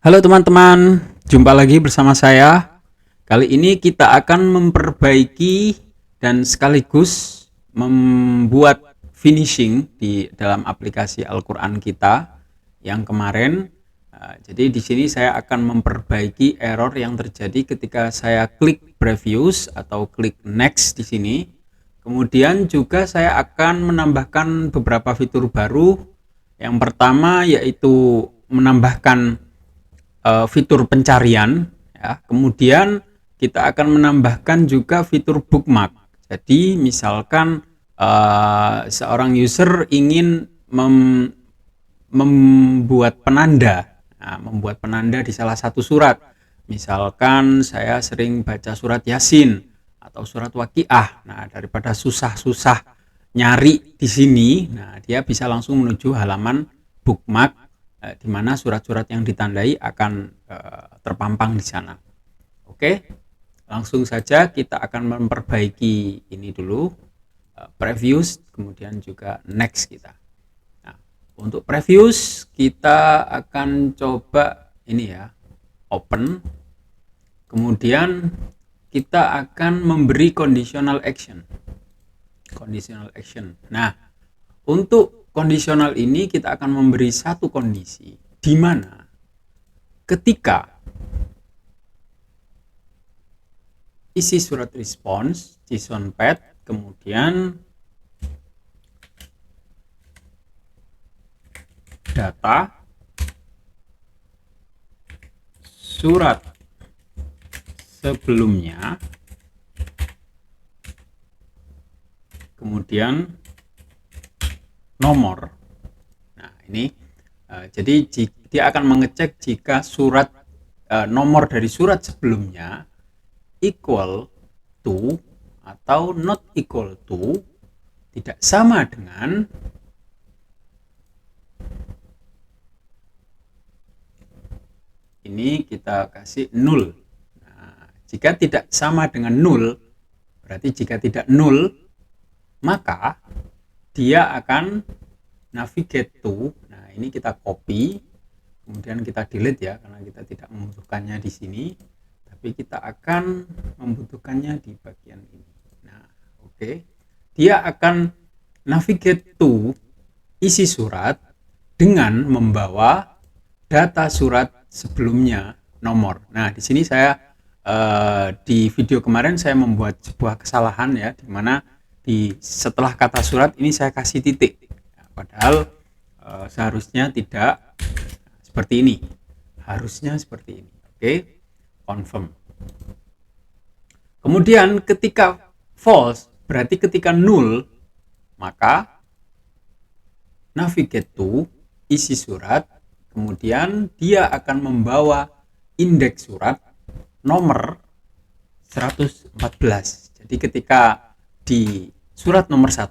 Halo teman-teman, jumpa lagi bersama saya. Kali ini kita akan memperbaiki dan sekaligus membuat finishing di dalam aplikasi Al-Quran kita yang kemarin. Jadi di sini saya akan memperbaiki error yang terjadi ketika saya klik previews atau klik next di sini. Kemudian juga saya akan menambahkan beberapa fitur baru. Yang pertama yaitu menambahkan fitur pencarian ya. Kemudian kita akan menambahkan juga fitur bookmark. Jadi misalkan seorang user ingin membuat penanda, membuat penanda di salah satu surat. Misalkan saya sering baca surat Yasin atau surat Waqiah. Nah, daripada susah-susah nyari di sini, nah dia bisa langsung menuju halaman bookmark di mana surat-surat yang ditandai akan terpampang di sana. Oke, langsung saja kita akan memperbaiki ini dulu, previews, kemudian juga next kita. Nah, untuk previews kita akan coba ini ya, open, kemudian kita akan memberi conditional action. Nah, untuk kondisional ini kita akan memberi satu kondisi di mana ketika isi surat response JSON-pad kemudian data surat sebelumnya kemudian nomor. Nah, ini jadi dia akan mengecek jika surat nomor dari surat sebelumnya equal to atau not equal to, tidak sama dengan ini kita kasih null. Nah, jika tidak sama dengan null, berarti jika tidak null, maka dia akan navigate to. Nah, ini kita copy, kemudian kita delete ya, karena kita tidak membutuhkannya di sini, tapi kita akan membutuhkannya di bagian ini. Nah, oke. Dia akan navigate to isi surat dengan membawa data surat sebelumnya nomor. Nah, di sini saya di video kemarin saya membuat sebuah kesalahan ya, di mana setelah kata surat ini saya kasih titik. Padahal seharusnya tidak seperti ini. Harusnya seperti ini. Oke, confirm. Kemudian ketika false berarti ketika null, maka navigate to isi surat, kemudian dia akan membawa indeks surat nomor 114. Jadi ketika di surat nomor 1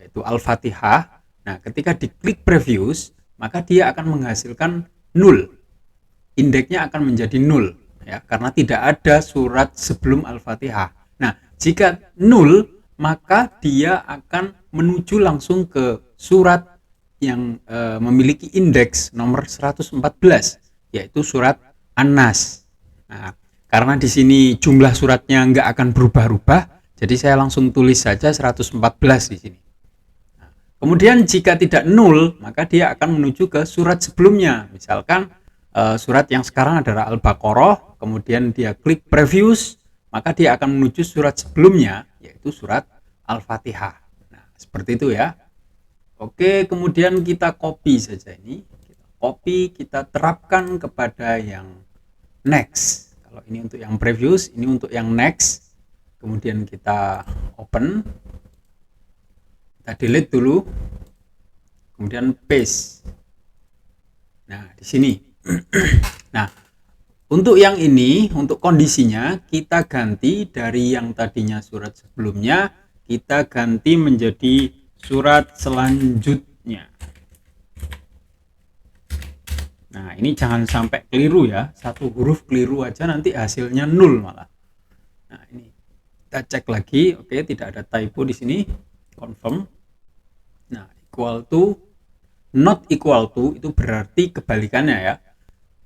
yaitu Al-Fatihah, nah ketika diklik previews maka dia akan menghasilkan null, indeksnya akan menjadi null ya, karena tidak ada surat sebelum Al-Fatihah. Nah, jika null maka dia akan menuju langsung ke surat yang memiliki indeks nomor 114 yaitu surat An-Nas. Nah, karena di sini jumlah suratnya nggak akan berubah-ubah, jadi saya langsung tulis saja 114 di sini. Nah, kemudian jika tidak null, maka dia akan menuju ke surat sebelumnya. Misalkan surat yang sekarang adalah Al-Baqarah, kemudian dia klik previews, maka dia akan menuju surat sebelumnya, yaitu surat Al-Fatihah. Nah, seperti itu ya. Oke, kemudian kita copy saja ini. Kita terapkan kepada yang next. Kalau ini untuk yang previews, ini untuk yang next. Kemudian kita open. Kita delete dulu. Kemudian paste. Nah, di sini. Nah, untuk yang ini, untuk kondisinya kita ganti dari yang tadinya surat sebelumnya, kita ganti menjadi surat selanjutnya. Nah, ini jangan sampai keliru ya, satu huruf keliru aja nanti hasilnya nol malah. Nah, ini kita cek lagi, oke, tidak ada typo di sini, confirm. Nah, equal to, not equal to itu berarti kebalikannya ya.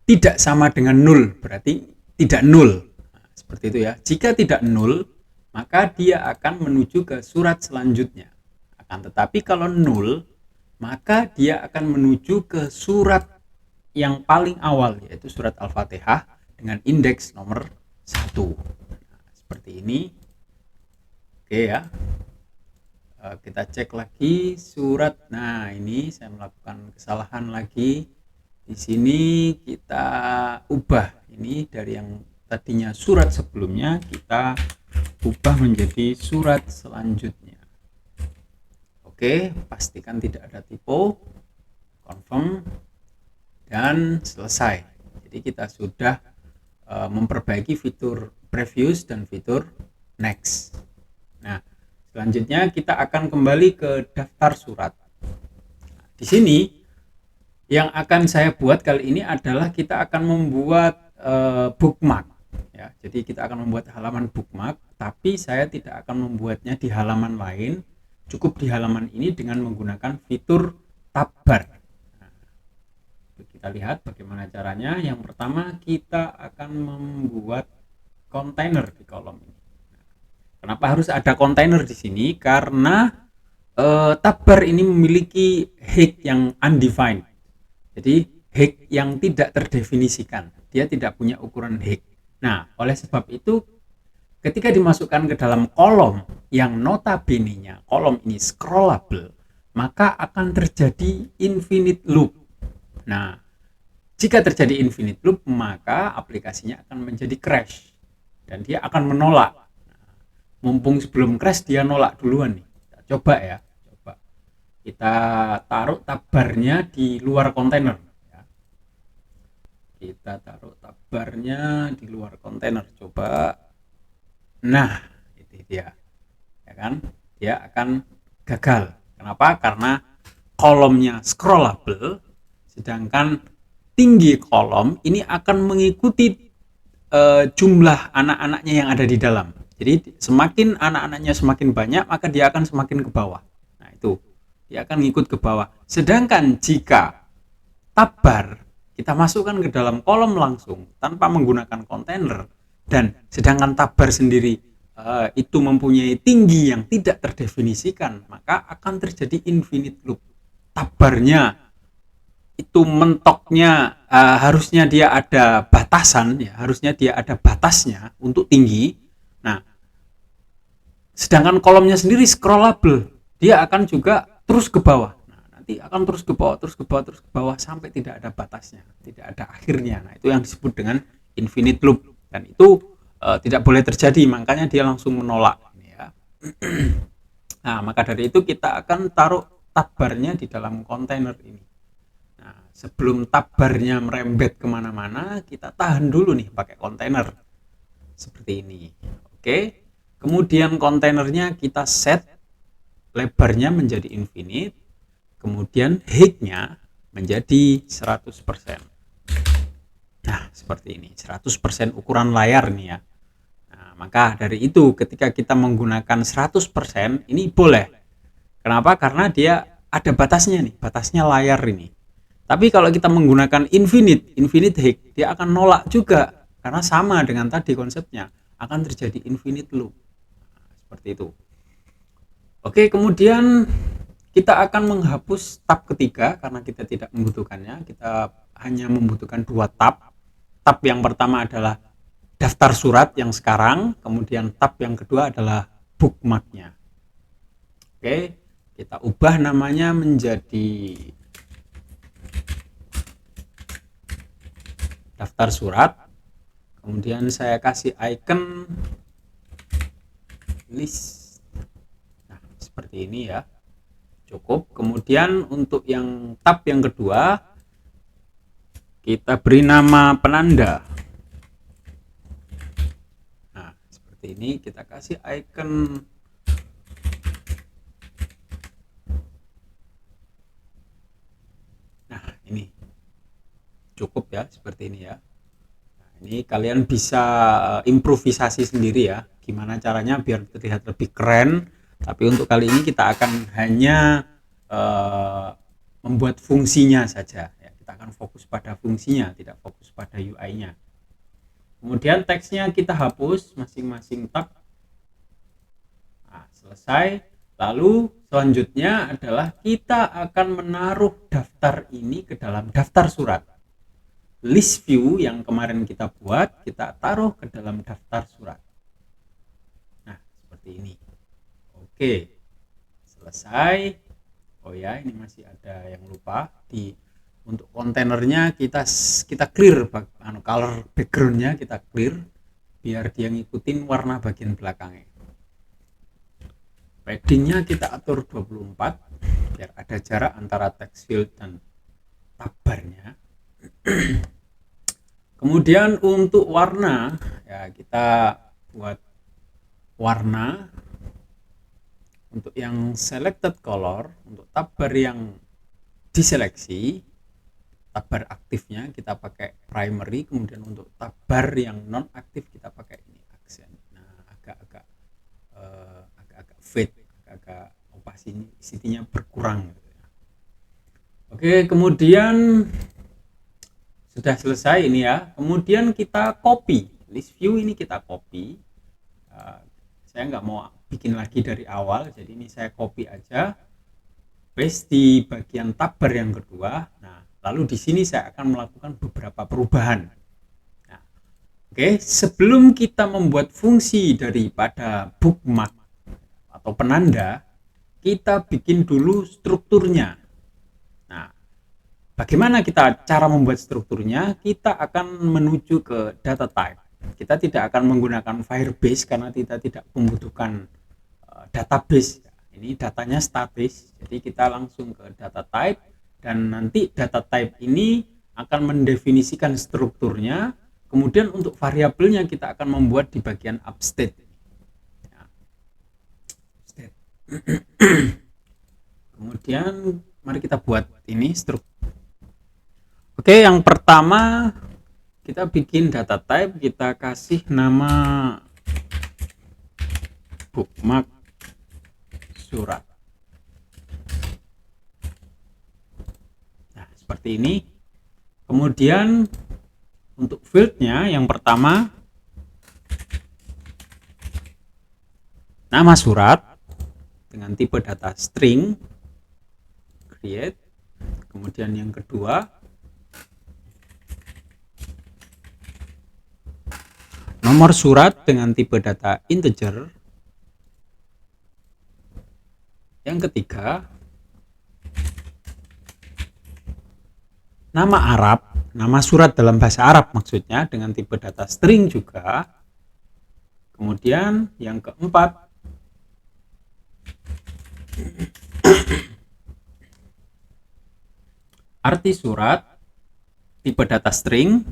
tidak sama dengan 0, berarti tidak 0. Nah, seperti itu ya. Jika tidak 0, maka dia akan menuju ke surat selanjutnya. Akan tetapi kalau 0, maka dia akan menuju ke surat yang paling awal, yaitu surat Al-Fatihah dengan indeks nomor 1. Nah, seperti ini. Oke ya. Kita cek lagi surat. Nah, ini saya melakukan kesalahan lagi. Di sini kita ubah ini dari yang tadinya surat sebelumnya, kita ubah menjadi surat selanjutnya. Oke, pastikan tidak ada typo, confirm, dan selesai. Jadi kita sudah memperbaiki fitur previous dan fitur next. Nah, selanjutnya kita akan kembali ke daftar surat. Di sini yang akan saya buat kali ini adalah kita akan membuat bookmark. Ya, jadi kita akan membuat halaman bookmark, tapi saya tidak akan membuatnya di halaman lain, cukup di halaman ini dengan menggunakan fitur tab bar. Nah, kita lihat bagaimana caranya. Yang pertama kita akan membuat kontainer di kolom ini. Kenapa harus ada kontainer di sini? Karena tab bar ini memiliki height yang undefined. Jadi height yang tidak terdefinisikan. Dia tidak punya ukuran height. Nah, oleh sebab itu ketika dimasukkan ke dalam kolom yang notabene-nya kolom ini scrollable, maka akan terjadi infinite loop. Nah, jika terjadi infinite loop, maka aplikasinya akan menjadi crash dan dia akan menolak. Nah, mumpung sebelum crash dia nolak duluan nih. Kita coba ya, coba. Kita taruh tab barnya di luar kontainer. Kita taruh tab barnya di luar kontainer, coba. Nah, itu dia, ya kan? Dia akan gagal. Kenapa? Karena kolomnya scrollable, sedangkan tinggi kolom ini akan mengikuti jumlah anak-anaknya yang ada di dalam. Jadi semakin anak-anaknya semakin banyak, maka dia akan semakin ke bawah. Nah, itu dia akan ngikut ke bawah. Sedangkan jika tab bar kita masukkan ke dalam kolom langsung tanpa menggunakan kontainer, dan sedangkan tab bar sendiri itu mempunyai tinggi yang tidak terdefinisikan, maka akan terjadi infinite loop. Tab barnya itu mentoknya harusnya dia ada batasan, ya, harusnya dia ada batasnya untuk tinggi. Nah, sedangkan kolomnya sendiri scrollable, dia akan juga terus ke bawah. Akan terus ke bawah, terus ke bawah, terus ke bawah sampai tidak ada batasnya, tidak ada akhirnya. Nah, itu yang disebut dengan infinite loop, dan itu tidak boleh terjadi, makanya dia langsung menolak. Ya. Nah, maka dari itu kita akan taruh tab barnya di dalam kontainer ini. Nah, sebelum tab barnya merembet kemana-mana, kita tahan dulu nih pakai kontainer seperti ini. Oke, kemudian kontainernya kita set lebarnya menjadi infinite. Kemudian height-nya menjadi 100%. Nah, seperti ini, 100% ukuran layar nih ya. Nah, maka dari itu ketika kita menggunakan 100%, ini boleh. Kenapa? Karena dia ada batasnya nih, batasnya layar ini. Tapi kalau kita menggunakan infinite height, dia akan nolak juga. Karena sama dengan tadi konsepnya, akan terjadi infinite loop. Nah, seperti itu. Oke, kemudian kita akan menghapus tab ketiga karena kita tidak membutuhkannya. Kita hanya membutuhkan 2 tab. Tab yang pertama adalah daftar surat yang sekarang, kemudian tab yang kedua adalah bookmarknya. Oke, kita ubah namanya menjadi daftar surat. Kemudian saya kasih icon list. Nah, seperti ini ya. Cukup. Kemudian untuk yang tab yang kedua kita beri nama penanda. Nah, seperti ini, kita kasih icon nah ini cukup ya, seperti ini ya. Nah, ini kalian bisa improvisasi sendiri ya, gimana caranya biar terlihat lebih keren. Tapi untuk kali ini kita akan hanya membuat fungsinya saja ya. kita akan fokus pada fungsinya, tidak fokus pada UI-nya. Kemudian teksnya kita hapus masing-masing tab. Nah, selesai. Lalu selanjutnya adalah kita akan menaruh daftar ini ke dalam daftar surat. List view yang kemarin kita buat, kita taruh ke dalam daftar surat. Nah, seperti ini. Oke, selesai. Oh ya, ini masih ada yang lupa. Untuk kontainernya kita clear, color backgroundnya kita clear biar dia ngikutin warna bagian belakangnya. Paddingnya kita atur 24 biar ada jarak antara text field dan tabbarnya. Kemudian untuk warna ya kita buat warna untuk yang selected color, untuk tabbar yang diseleksi, tabbar aktifnya kita pakai primary, kemudian untuk tabbar yang non aktif kita pakai ini aksen. Nah, agak-agak fade, agak opacity-nya berkurang gitu ya. Oke, kemudian sudah selesai ini ya. Kemudian kita copy list view ini, kita copy. Saya nggak mau bikin lagi dari awal, jadi ini saya copy aja, paste di bagian tabbar yang kedua. Nah, lalu di sini saya akan melakukan beberapa perubahan. Nah, oke, sebelum kita membuat fungsi daripada bookmark atau penanda, kita bikin dulu strukturnya. Nah, bagaimana kita cara membuat strukturnya? Kita akan menuju ke data type. Kita tidak akan menggunakan Firebase karena kita tidak membutuhkan database. Ini datanya statis, jadi kita langsung ke data type, dan nanti data type ini akan mendefinisikan strukturnya. Kemudian untuk variabelnya kita akan membuat di bagian upstate. Kemudian mari kita buat ini struktur. Oke, yang pertama kita bikin data type, kita kasih nama bookmark surat. Nah, seperti ini. Kemudian untuk fieldnya yang pertama nama surat dengan tipe data string, create. Kemudian yang kedua nomor surat dengan tipe data integer. Yang ketiga nama Arab, nama surat dalam bahasa Arab maksudnya, dengan tipe data string juga. Kemudian yang keempat arti surat tipe data string.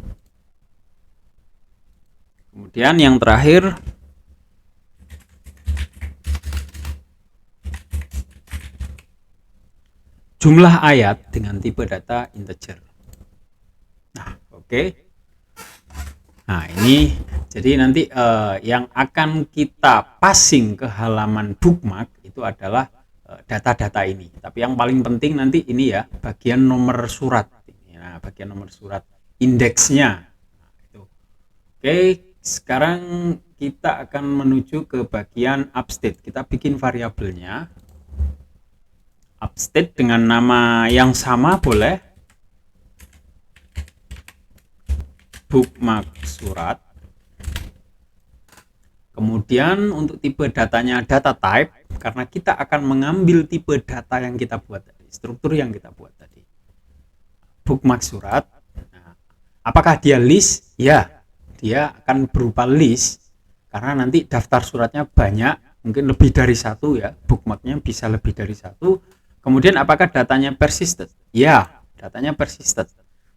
Kemudian yang terakhir jumlah ayat dengan tipe data integer. Nah, oke. Nah, ini jadi nanti yang akan kita passing ke halaman bookmark itu adalah data-data ini. Tapi yang paling penting nanti ini ya, bagian nomor surat. Nah, bagian nomor surat indeksnya. Nah, itu. Oke, sekarang kita akan menuju ke bagian upstate. Kita bikin variabelnya. Upstate dengan nama yang sama boleh. Bookmark surat. Kemudian untuk tipe datanya data type, karena kita akan mengambil tipe data yang kita buat tadi, struktur yang kita buat tadi. Bookmark surat. Nah, apakah dia list? Ya, dia akan berupa list karena nanti daftar suratnya banyak, mungkin lebih dari satu ya, bookmarknya bisa lebih dari satu. Kemudian apakah datanya persisted? Ya, datanya persisted.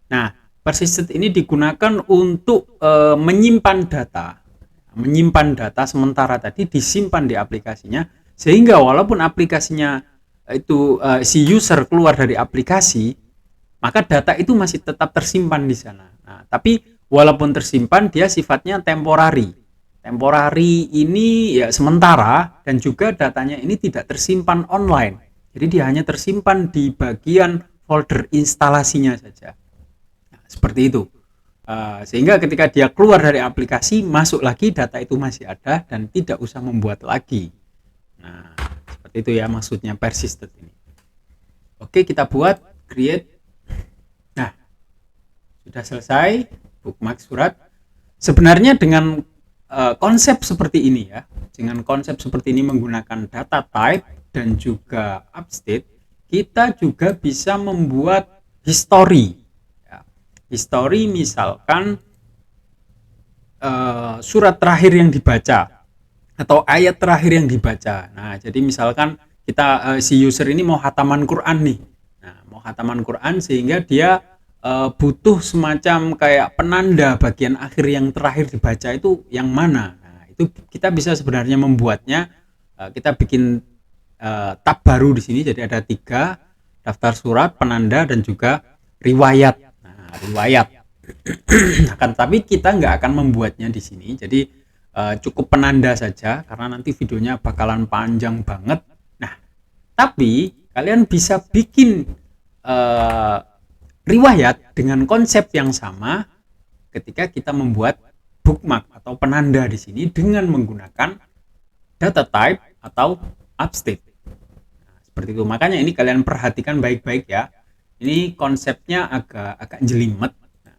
Nah, persisted ini digunakan untuk menyimpan data sementara tadi disimpan di aplikasinya, sehingga walaupun aplikasinya itu si user keluar dari aplikasi, maka data itu masih tetap tersimpan di sana. Nah, tapi walaupun tersimpan, dia sifatnya temporary. Temporary ini ya sementara, dan juga datanya ini tidak tersimpan online. Jadi dia hanya tersimpan di bagian folder instalasinya saja. Seperti itu. Sehingga ketika dia keluar dari aplikasi, masuk lagi, data itu masih ada dan tidak usah membuat lagi. Nah, seperti itu ya maksudnya persistent ini. Oke, kita buat create. Nah, sudah selesai bookmark surat. Sebenarnya dengan konsep seperti ini ya, dengan konsep seperti ini menggunakan data type dan juga upstate, kita juga bisa membuat history. History misalkan surat terakhir yang dibaca atau ayat terakhir yang dibaca. Nah, jadi misalkan kita si user ini mau hataman Quran nih. Nah, mau hataman Quran sehingga dia butuh semacam kayak penanda bagian akhir yang terakhir dibaca itu yang mana. Nah, itu kita bisa sebenarnya membuatnya. Kita bikin tab baru di sini. Jadi ada 3, daftar surat, penanda dan juga riwayat. Riwayat. Akan tapi kita nggak akan membuatnya di sini, jadi cukup penanda saja karena nanti videonya bakalan panjang banget. Nah, tapi kalian bisa bikin riwayat dengan konsep yang sama ketika kita membuat bookmark atau penanda di sini dengan menggunakan data type atau upstate. Nah, seperti itu. Makanya ini kalian perhatikan baik-baik ya. Ini konsepnya agak jelimet,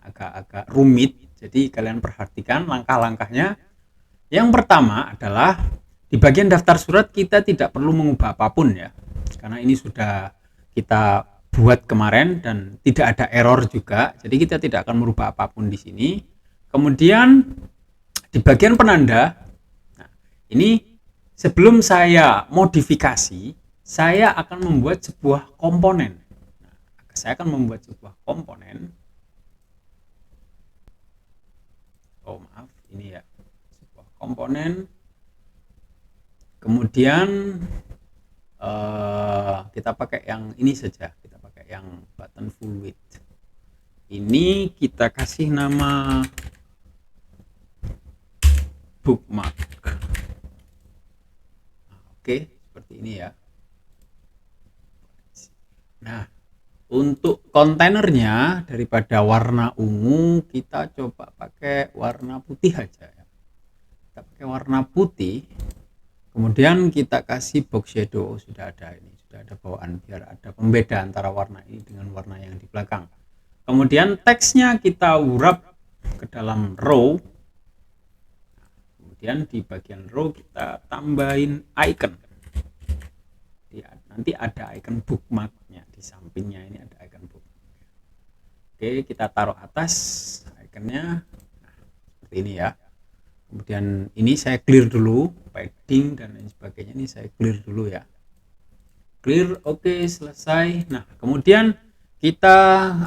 agak rumit. Jadi kalian perhatikan langkah-langkahnya. Yang pertama adalah di bagian daftar surat kita tidak perlu mengubah apapun ya. Karena ini sudah kita buat kemarin dan tidak ada error juga. Jadi kita tidak akan merubah apapun di sini. Kemudian di bagian penanda, nah, ini sebelum saya modifikasi, saya akan membuat sebuah komponen. Saya akan membuat sebuah komponen. Ini ya, sebuah komponen. Kemudian kita pakai yang ini saja, kita pakai yang button full width. Ini kita kasih nama bookmark. Oke, seperti ini ya. Nah, untuk kontainernya daripada warna ungu kita coba pakai warna putih aja ya. Kita pakai warna putih. Kemudian kita kasih box shadow. Sudah ada ini, sudah ada bawaan biar ada pembeda antara warna ini dengan warna yang di belakang. Kemudian teksnya kita wrap ke dalam row. Kemudian di bagian row kita tambahin icon. Nanti ada icon bookmarknya di sampingnya, ini ada icon bookmark. Oke, kita taruh atas iconnya. Nah, seperti ini ya. Kemudian ini saya clear dulu, padding dan lain sebagainya ini saya clear dulu ya. Clear, oke, selesai. Nah, kemudian kita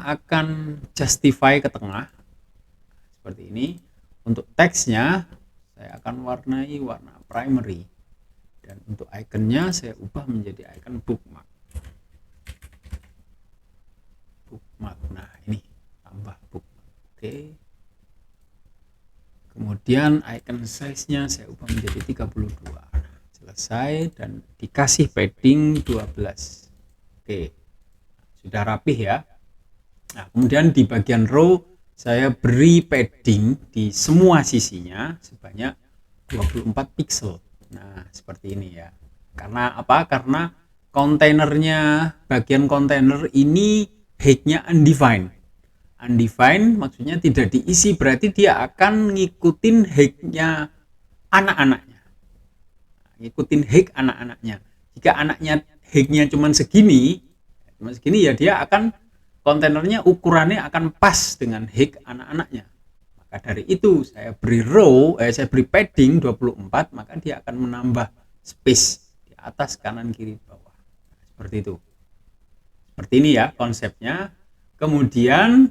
akan justify ke tengah. Seperti ini. Untuk teksnya saya akan warnai warna primary. Dan untuk ikonnya saya ubah menjadi icon bookmark. Bookmark. Nah, ini tambah bookmark. Oke. Kemudian icon size-nya saya ubah menjadi 32. Nah, selesai dan dikasih padding 12. Oke. Sudah rapih ya. Nah, kemudian di bagian row saya beri padding di semua sisinya sebanyak 24 pixel. Nah, seperti ini ya. Karena apa? Karena kontainernya, bagian kontainer ini height-nya undefined. Undefined maksudnya tidak diisi, berarti dia akan ngikutin height-nya anak-anaknya. Ngikutin height anak-anaknya. Jika anaknya height-nya cuma segini ya dia akan kontainernya ukurannya akan pas dengan height anak-anaknya. Dari itu saya beri row, saya beri padding 24, maka dia akan menambah space di atas, kanan, kiri, bawah. Seperti itu. Seperti ini ya konsepnya. Kemudian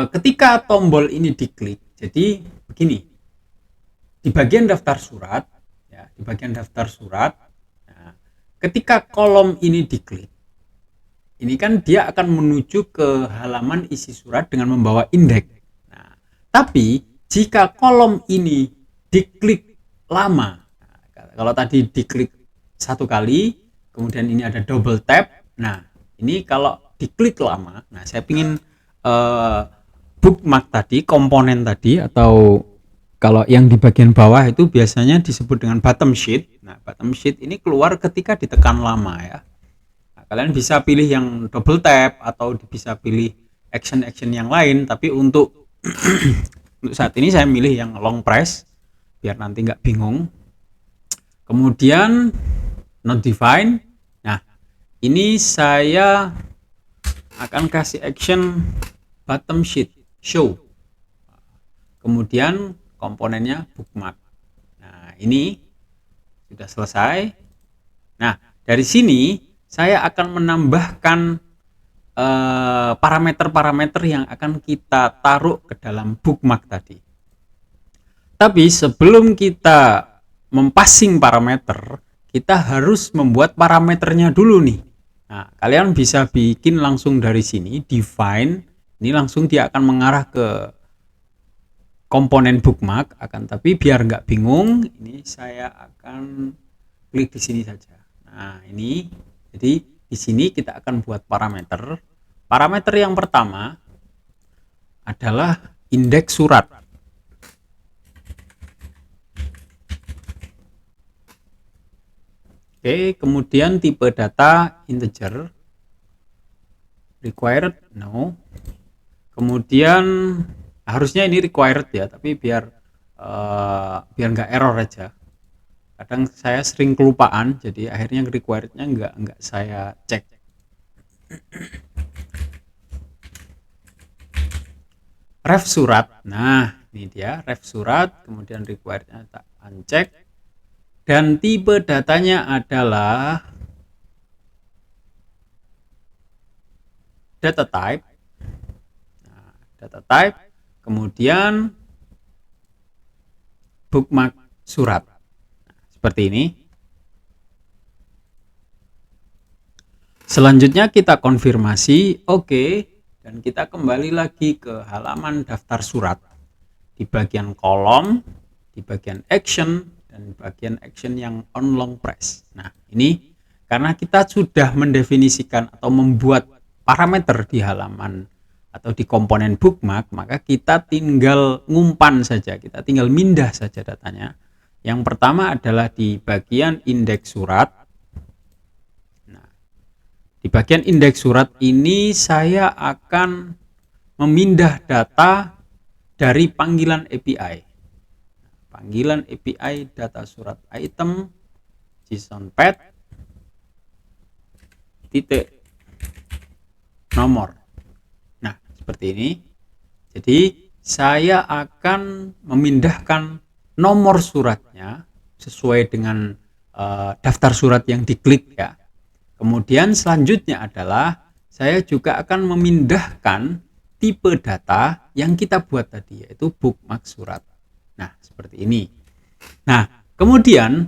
ketika tombol ini diklik, jadi begini. Di bagian daftar surat, ya, di bagian daftar surat, nah, ketika kolom ini diklik, ini kan dia akan menuju ke halaman isi surat dengan membawa indeks. Tapi jika kolom ini diklik lama, kalau tadi diklik satu kali, kemudian ini ada double tap. Nah, ini kalau diklik lama, nah saya ingin eh, bookmark tadi, komponen tadi, atau kalau yang di bagian bawah itu biasanya disebut dengan bottom sheet. Nah, bottom sheet ini keluar ketika ditekan lama ya. Nah, kalian bisa pilih yang double tap atau bisa pilih action-action yang lain, tapi untuk untuk saat ini saya milih yang long press biar nanti nggak bingung. Kemudian not define. Nah, ini saya akan kasih action bottom sheet show. Kemudian komponennya bookmark. Nah, ini sudah selesai. Nah, dari sini saya akan menambahkan parameter-parameter yang akan kita taruh ke dalam bookmark tadi. Tapi sebelum kita mempassing parameter, kita harus membuat parameternya dulu nih. Nah, kalian bisa bikin langsung dari sini, define. Ini langsung dia akan mengarah ke komponen bookmark, akan tapi biar nggak bingung, ini saya akan klik di sini saja. Nah, ini jadi di sini kita akan buat parameter. Parameter yang pertama adalah indeks surat. Oke, kemudian tipe data integer, required no. Kemudian harusnya ini required ya, tapi biar nggak error aja. Kadang saya sering kelupaan, jadi akhirnya requirednya nggak saya cek. Ref surat, nah ini dia ref surat, kemudian requirednya tak uncheck, dan tipe datanya adalah data type. Nah, data type, kemudian bookmark surat. Nah, seperti ini. Selanjutnya kita konfirmasi, oke, dan kita kembali lagi ke halaman daftar surat. Di bagian kolom, di bagian action, dan bagian action yang on long press. Nah, ini karena kita sudah mendefinisikan atau membuat parameter di halaman atau di komponen bookmark, maka kita tinggal ngumpan saja, kita tinggal mindah saja datanya. Yang pertama adalah di bagian indeks surat. Nah, di bagian indeks surat ini saya akan memindah data dari panggilan API. Panggilan API data surat item JSON path titik nomor. Nah, seperti ini. Jadi saya akan memindahkan nomor suratnya sesuai dengan daftar surat yang diklik ya. Kemudian selanjutnya adalah saya juga akan memindahkan tipe data yang kita buat tadi, yaitu bookmark surat. Nah, seperti ini. Nah, kemudian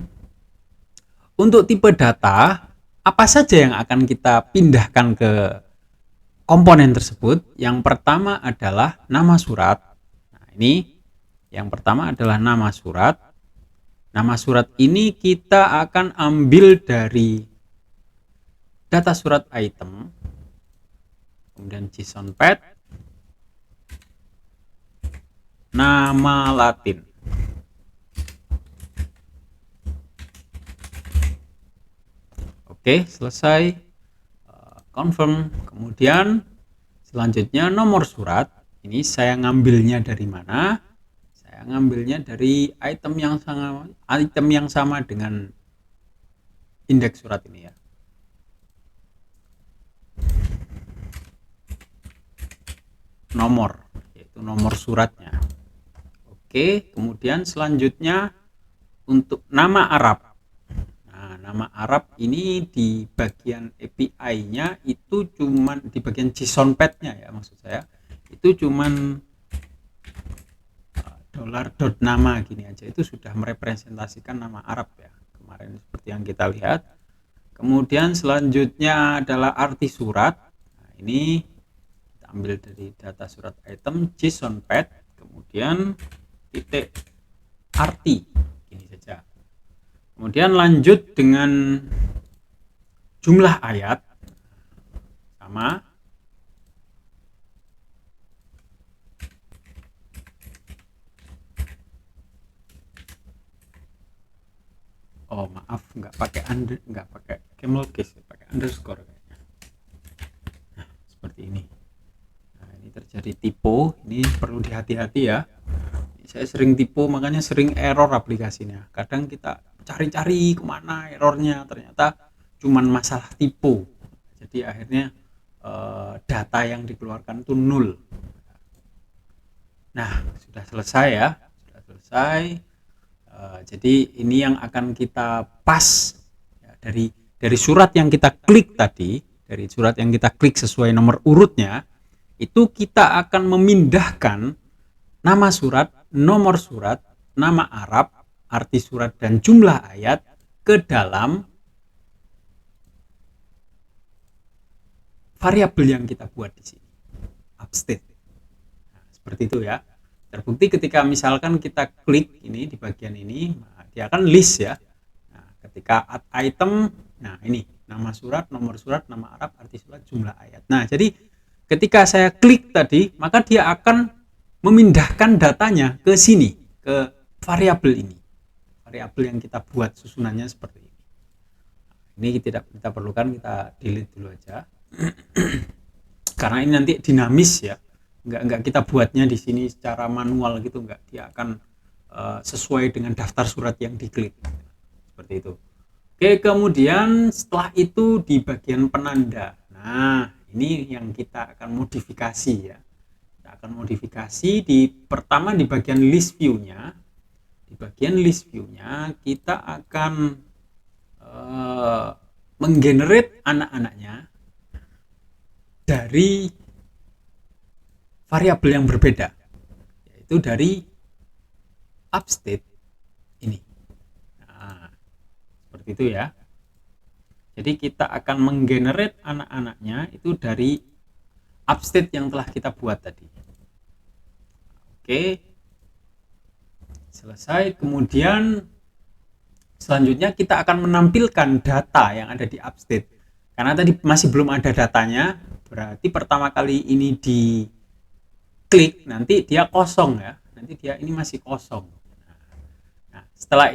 untuk tipe data, apa saja yang akan kita pindahkan ke komponen tersebut? Yang pertama adalah nama surat. Nah, ini yang pertama adalah nama surat. Nama surat ini kita akan ambil dari data surat item, kemudian JSON path, nama Latin. Oke, selesai. Confirm. Kemudian selanjutnya nomor surat. Ini saya ngambilnya dari mana? Saya ngambilnya dari item yang sama dengan indeks surat ini ya. Nomor, yaitu nomor suratnya. Oke, kemudian selanjutnya untuk nama Arab. Nah, nama Arab ini di bagian API-nya itu cuman di bagian JSON path-nya ya, maksud saya. Itu cuman $.nama gini aja, itu sudah merepresentasikan nama Arab ya. Kemarin seperti yang kita lihat. Kemudian selanjutnya adalah arti surat. Nah, ini kita ambil dari data surat item JSON path, kemudian titik arti ini saja. Kemudian lanjut dengan jumlah ayat sama. Oh maaf, nggak pakai camel case, pakai underscore kayaknya. Nah, seperti ini. Nah, ini terjadi typo, ini perlu dihati-hati ya. Saya sering typo, makanya sering error aplikasinya. Kadang kita cari-cari kemana errornya, ternyata cuman masalah typo. Jadi akhirnya data yang dikeluarkan itu nol. Nah, sudah selesai ya, sudah selesai. Jadi ini yang akan kita pas ya, dari surat yang kita klik tadi, dari surat yang kita klik sesuai nomor urutnya, itu kita akan memindahkan nama surat, nomor surat, nama Arab, arti surat dan jumlah ayat ke dalam variabel yang kita buat di sini, upstate. Nah, seperti itu ya. Terbukti ketika misalkan kita klik ini di bagian ini, nah, dia akan list ya. Nah, ketika add item, nah ini nama surat, nomor surat, nama Arab, arti surat, jumlah ayat. Nah, jadi ketika saya klik tadi, maka dia akan memindahkan datanya ke sini, ke variabel ini. Variabel yang kita buat susunannya seperti ini. Ini tidak kita perlukan, kita delete dulu aja. Karena ini nanti dinamis ya. Enggak kita buatnya di sini secara manual gitu, enggak. Dia akan sesuai dengan daftar surat yang diklik. Seperti itu. Oke, kemudian setelah itu di bagian penanda. Nah, ini yang kita akan modifikasi ya. Kita akan modifikasi pertama di bagian list view-nya. Di bagian list view-nya kita akan menggenerate anak-anaknya dari variabel yang berbeda, yaitu dari upstate ini. Nah, seperti itu ya. Jadi kita akan menggenerate anak-anaknya itu dari upstate yang telah kita buat tadi. Oke, selesai. Kemudian selanjutnya kita akan menampilkan data yang ada di upstate. Karena tadi masih belum ada datanya, berarti pertama kali ini diklik, nanti dia kosong ya. Nanti dia ini masih kosong. Nah, setelah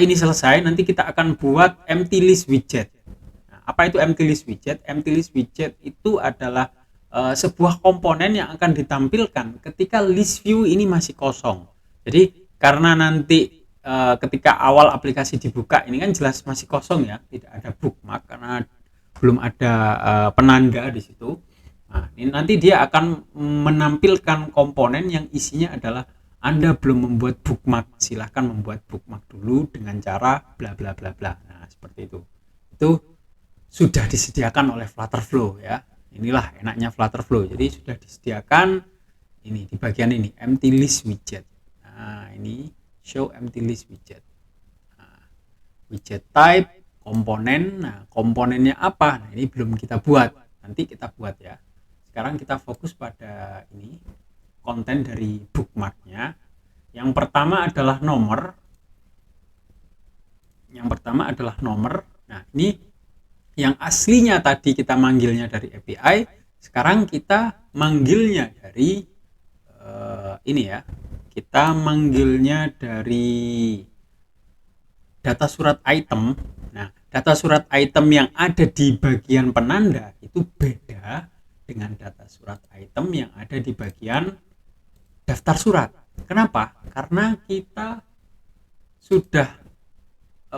ini selesai, nanti kita akan buat empty list widget. Nah, apa itu empty list widget? Empty list widget itu adalah sebuah komponen yang akan ditampilkan ketika list view ini masih kosong. Jadi karena nanti ketika awal aplikasi dibuka ini kan jelas masih kosong ya, tidak ada bookmark karena belum ada penanda di situ. Nah, ini nanti dia akan menampilkan komponen yang isinya adalah Anda belum membuat bookmark, silahkan membuat bookmark dulu dengan cara bla bla bla bla. Nah, seperti itu. Itu sudah disediakan oleh Flutterflow ya. Inilah enaknya Flutterflow. Jadi sudah disediakan ini di bagian ini empty list widget. Nah, ini show empty list widget. Nah, widget type, komponen. Nah, komponennya apa? Nah, ini belum kita buat. Nanti kita buat ya. Sekarang kita fokus pada ini konten dari bookmarknya. Yang pertama adalah nomor. Nah, ini yang aslinya tadi kita manggilnya dari API, sekarang kita manggilnya dari ini ya. Kita manggilnya dari data surat item. Nah, data surat item yang ada di bagian penanda itu beda dengan data surat item yang ada di bagian daftar surat. Kenapa? Karena kita sudah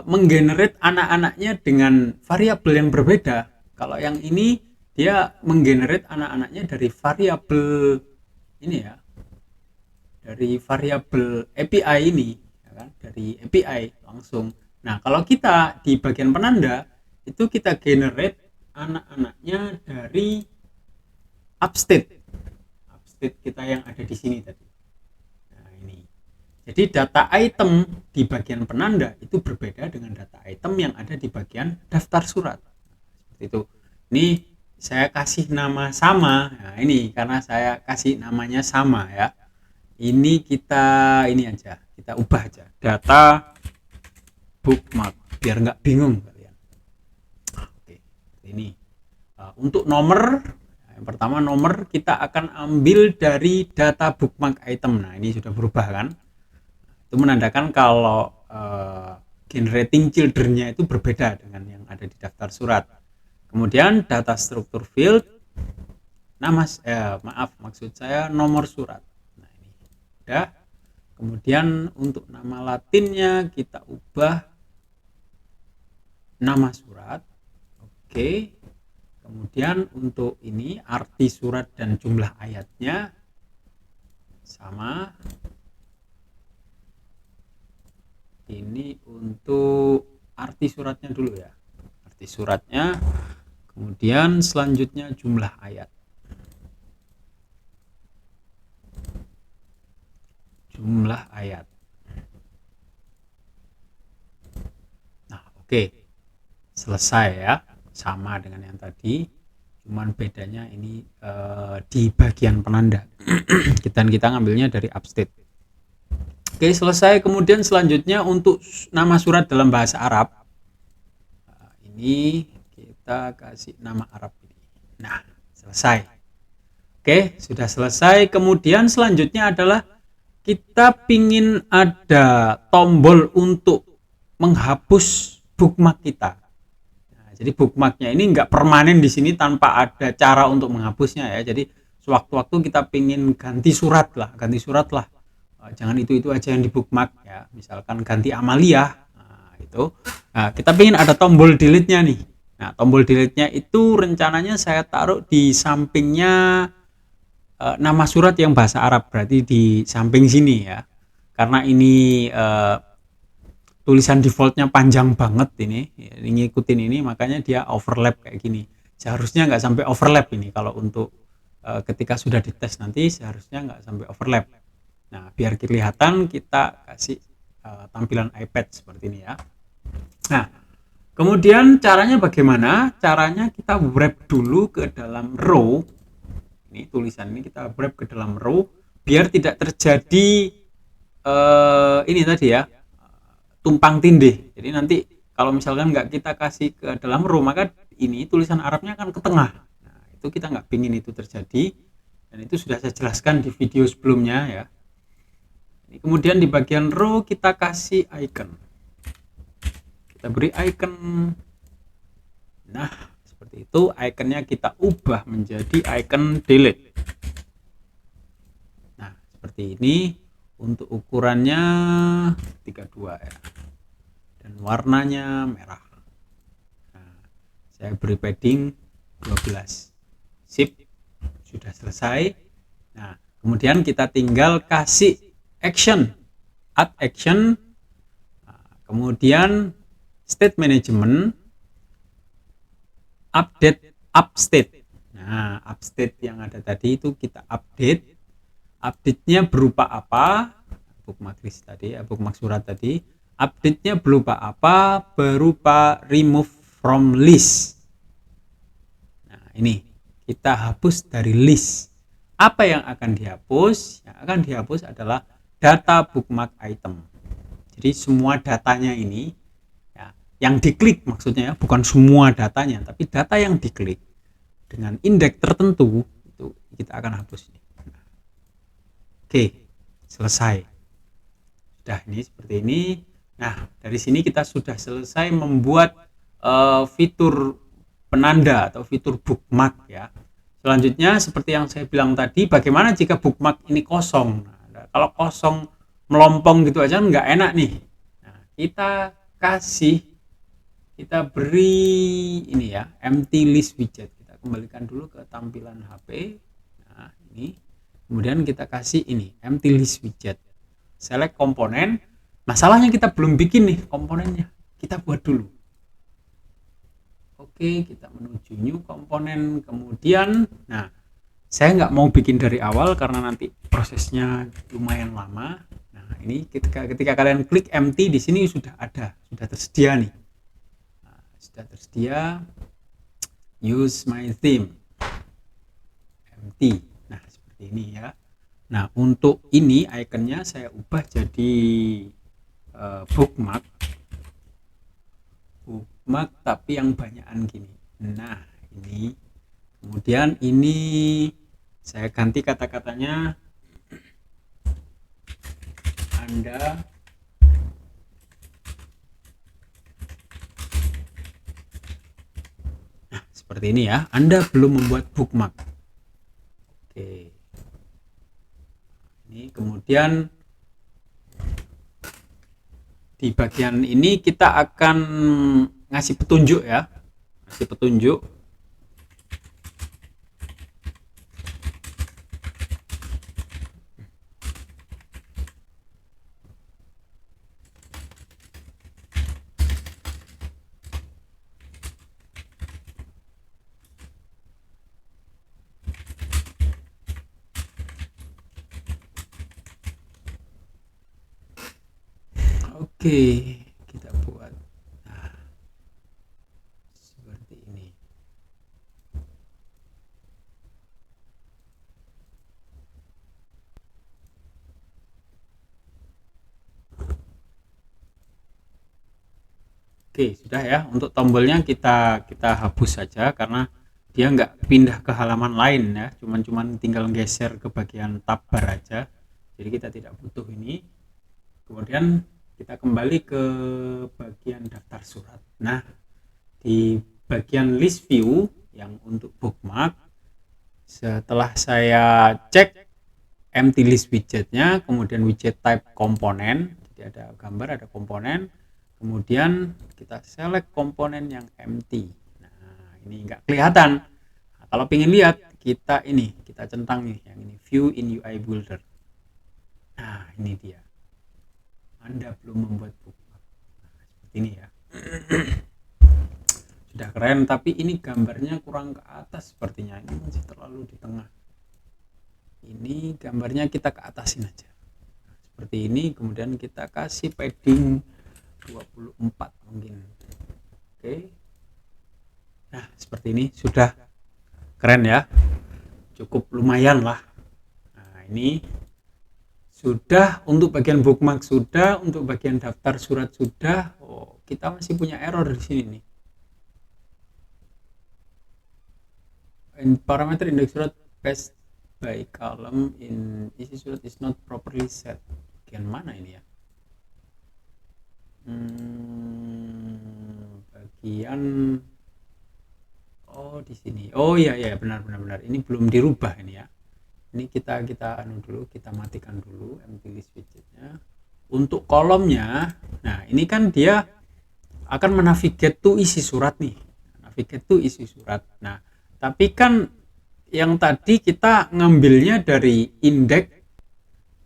menggenerate anak-anaknya dengan variabel yang berbeda. Kalau yang ini dia menggenerate anak-anaknya dari variabel ini ya, dari variabel API ini, ya kan? Dari API langsung. Nah, kalau kita di bagian penanda itu kita generate anak-anaknya dari upstate kita yang ada di sini tadi. Nah, ini. Jadi data item di bagian penanda itu berbeda dengan data item yang ada di bagian daftar surat. Seperti itu. Ini saya kasih nama sama. Nah, ini karena saya kasih namanya sama ya. Ini kita ubah aja. Data bookmark biar nggak bingung kalian. Oke, ini. Untuk nomor, yang pertama nomor kita akan ambil dari data bookmark item. Nah, ini sudah berubah kan? Itu menandakan kalau generating children-nya itu berbeda dengan yang ada di daftar surat. Kemudian data struktur field, maksud saya nomor surat. Nah, ini udah. Kemudian untuk nama latinnya kita ubah nama surat. Oke. Kemudian untuk ini arti surat dan jumlah ayatnya sama. Ini untuk arti suratnya dulu ya, arti suratnya. Kemudian selanjutnya jumlah ayat, nah oke, selesai ya, sama dengan yang tadi, cuman bedanya ini di bagian penanda. kita ngambilnya dari upstate. Oke, selesai. Kemudian selanjutnya untuk nama surat dalam bahasa Arab, ini kita kasih nama Arab ini. Nah, selesai. Oke, sudah selesai. Kemudian selanjutnya adalah kita pingin ada tombol untuk menghapus bookmark kita. Nah, jadi bookmarknya ini nggak permanen di sini tanpa ada cara untuk menghapusnya ya. Jadi sewaktu-waktu kita pingin ganti surat lah. Jangan itu aja yang di bookmark ya. Misalkan ganti Amalia, nah, itu. Nah, kita pingin ada tombol delete-nya nih. Nah, tombol delete-nya itu rencananya saya taruh di sampingnya nama surat yang bahasa Arab, berarti di samping sini ya. Karena ini tulisan defaultnya panjang banget ini ngikutin ini, makanya dia overlap kayak gini. Seharusnya nggak sampai overlap ini kalau untuk ketika sudah dites nanti seharusnya nggak sampai overlap. Nah, biar kelihatan kita kasih tampilan iPad seperti ini ya. Nah, kemudian caranya bagaimana? Caranya kita wrap dulu ke dalam row. Ini tulisan ini kita wrap ke dalam row biar tidak terjadi ini tadi ya, tumpang tindih. Jadi nanti kalau misalkan nggak kita kasih ke dalam row, maka ini tulisan Arabnya akan ke tengah. Nah, itu kita nggak pingin itu terjadi, dan itu sudah saya jelaskan di video sebelumnya ya. Kemudian di bagian row kita kasih icon, kita beri icon. Nah, seperti itu. Iconnya kita ubah menjadi icon delete. Nah, seperti ini. Untuk ukurannya 32 ya, dan warnanya merah. Nah, saya beri padding 12. Sip, sudah selesai. Nah, kemudian kita tinggal kasih action, add action. Nah, kemudian state management, update upstate. Nah, upstate yang ada tadi itu kita update. Update-nya berupa apa? Bookmark list tadi ya, bookmark surat tadi. Update-nya berupa apa? Berupa remove from list. Nah, ini kita hapus dari list. Apa yang akan dihapus? Yang akan dihapus adalah data bookmark item. Jadi semua datanya ini ya, yang diklik maksudnya ya, bukan semua datanya, tapi data yang diklik dengan indeks tertentu itu kita akan hapus. Oke, selesai. Sudah ini seperti ini. Nah, dari sini kita sudah selesai membuat fitur penanda atau fitur bookmark ya. Selanjutnya seperti yang saya bilang tadi, bagaimana jika bookmark ini kosong? Nah, kalau kosong melompong gitu aja nggak enak nih. Nah, kita beri ini ya, empty list widget. Kita kembalikan dulu ke tampilan HP. Nah, ini. Kemudian kita kasih ini, empty list widget. Select komponen. Masalahnya kita belum bikin nih komponennya. Kita buat dulu. Oke, kita menuju new komponen. Kemudian, nah, saya nggak mau bikin dari awal karena nanti prosesnya lumayan lama. Nah, ini ketika kalian klik empty di sini sudah tersedia nih. Nah, sudah tersedia. Use my theme. Empty. Nah, seperti ini ya. Nah, untuk ini ikonnya saya ubah jadi bookmark tapi yang banyakan gini. Nah, ini kemudian ini saya ganti kata-katanya, Anda seperti ini ya, Anda belum membuat bookmark. Oke, ini kemudian di bagian ini kita akan ngasih petunjuk ya, ngasih petunjuk. Oke, kita buat seperti ini. Oke, sudah ya. Untuk tombolnya kita hapus saja karena dia nggak pindah ke halaman lain ya. Cuman tinggal geser ke bagian tab bar aja. Jadi kita tidak butuh ini. Kemudian kita kembali ke bagian daftar surat. Nah, di bagian list view yang untuk bookmark, setelah saya cek empty list widgetnya, kemudian widget type komponen, jadi ada gambar, ada komponen, kemudian kita select komponen yang empty. Nah, ini nggak kelihatan. Nah, kalau ingin lihat, kita centang nih, yang ini view in UI builder. Nah, ini dia. Anda belum membuat bookmark. Nah, seperti ini ya. Sudah keren, tapi ini gambarnya kurang ke atas sepertinya. Ini masih terlalu di tengah. Ini gambarnya kita ke atasin aja. Nah, seperti ini, kemudian kita kasih padding 24 mungkin. Oke. Nah, seperti ini sudah keren ya. Cukup lumayan lah. Nah, ini sudah untuk bagian bookmark, sudah untuk bagian daftar surat sudah. Oh, kita masih punya error di sini nih. Parameter indeks surat passed by column in isi surat is not properly set. Bagian mana ini ya? Bagian di sini. Oh iya benar. Ini belum dirubah ini ya. Ini kita anu dulu, kita matikan dulu empty list widgetnya. Untuk kolomnya, nah ini kan dia akan menavigate to isi surat nih, navigate to isi surat. Nah, tapi kan yang tadi kita ngambilnya dari indeks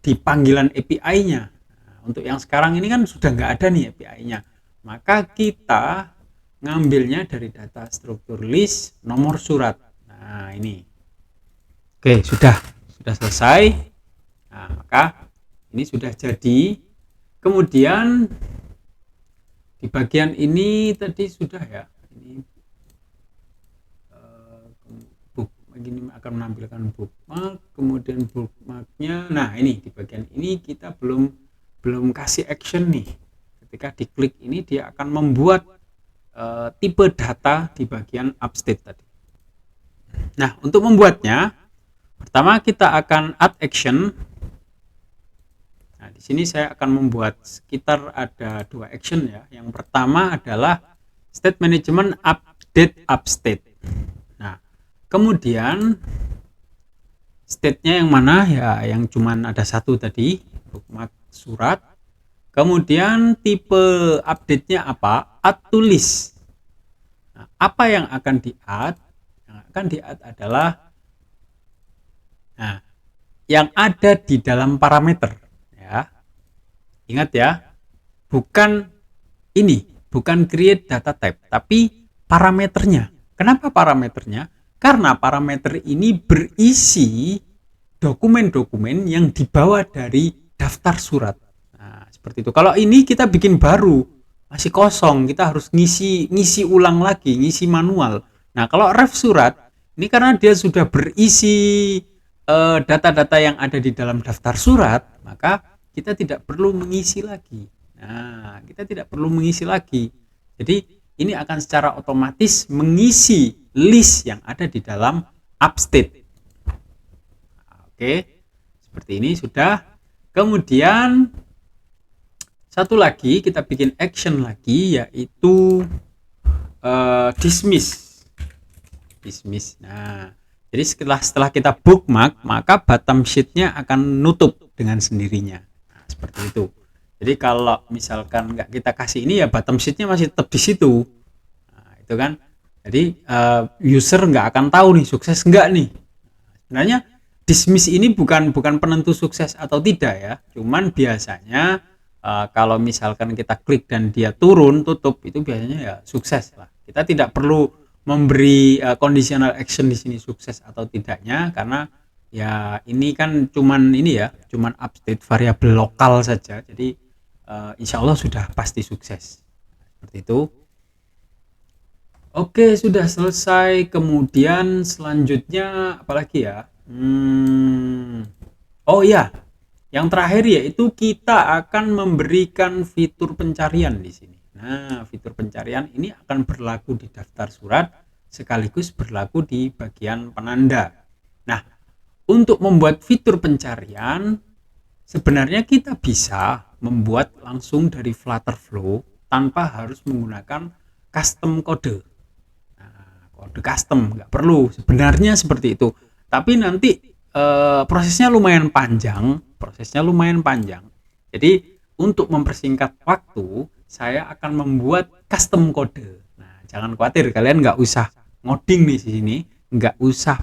di panggilan API-nya. Nah, untuk yang sekarang ini kan sudah nggak ada nih API-nya, maka kita ngambilnya dari data struktur list nomor surat. Nah, ini. Oke, sudah selesai. Nah, maka ini sudah jadi. Kemudian di bagian ini tadi sudah ya. Ini begini akan menampilkan bookmark, kemudian bookmarknya. Nah, ini di bagian ini kita belum kasih action nih. Ketika diklik ini dia akan membuat tipe data di bagian upstate tadi. Nah, untuk membuatnya pertama kita akan add action. Nah, di sini saya akan membuat sekitar ada 2 action ya. Yang pertama adalah state management update upstate. Nah, kemudian state-nya yang mana ya? Yang cuman ada satu tadi, bookmark surat. Kemudian tipe update-nya apa? Add to list. Nah, apa yang akan di-add? Yang akan di-add adalah yang ada di dalam parameter ya. Ingat ya, bukan create data type, tapi parameternya. Kenapa parameternya? Karena parameter ini berisi dokumen-dokumen yang dibawa dari daftar surat. Nah, seperti itu. Kalau ini kita bikin baru, masih kosong, kita harus ngisi ulang lagi, ngisi manual. Nah, kalau ref surat ini karena dia sudah berisi data-data yang ada di dalam daftar surat, maka kita tidak perlu mengisi lagi. Nah, kita tidak perlu mengisi lagi. Jadi ini akan secara otomatis mengisi list yang ada di dalam upstate. Oke, seperti ini sudah. Kemudian satu lagi kita bikin action lagi, yaitu dismiss. dismiss. Nah, jadi setelah kita bookmark, maka bottom sheet-nya akan nutup dengan sendirinya. Nah, seperti itu. Jadi kalau misalkan nggak kita kasih ini, ya bottom sheet-nya masih tetap di situ. Nah, itu kan. Jadi user nggak akan tahu nih sukses nggak nih. Sebenarnya dismiss ini bukan penentu sukses atau tidak ya. Cuman biasanya kalau misalkan kita klik dan dia turun tutup, itu biasanya ya sukses lah. Kita tidak perlu memberi conditional action di sini sukses atau tidaknya, karena ya ini kan cuman update variabel lokal saja. Jadi insya Allah sudah pasti sukses. Seperti itu. Oke, sudah selesai. Kemudian selanjutnya apalagi ya? Oh ya, yang terakhir yaitu kita akan memberikan fitur pencarian di sini. Nah, fitur pencarian ini akan berlaku di daftar surat sekaligus berlaku di bagian penanda. Nah, untuk membuat fitur pencarian sebenarnya kita bisa membuat langsung dari Flutterflow tanpa harus menggunakan custom kode. Kode custom nggak perlu, sebenarnya seperti itu, tapi nanti prosesnya lumayan panjang. Jadi untuk mempersingkat waktu, saya akan membuat custom kode. Nah, jangan khawatir, kalian nggak usah ngoding di sini, nggak usah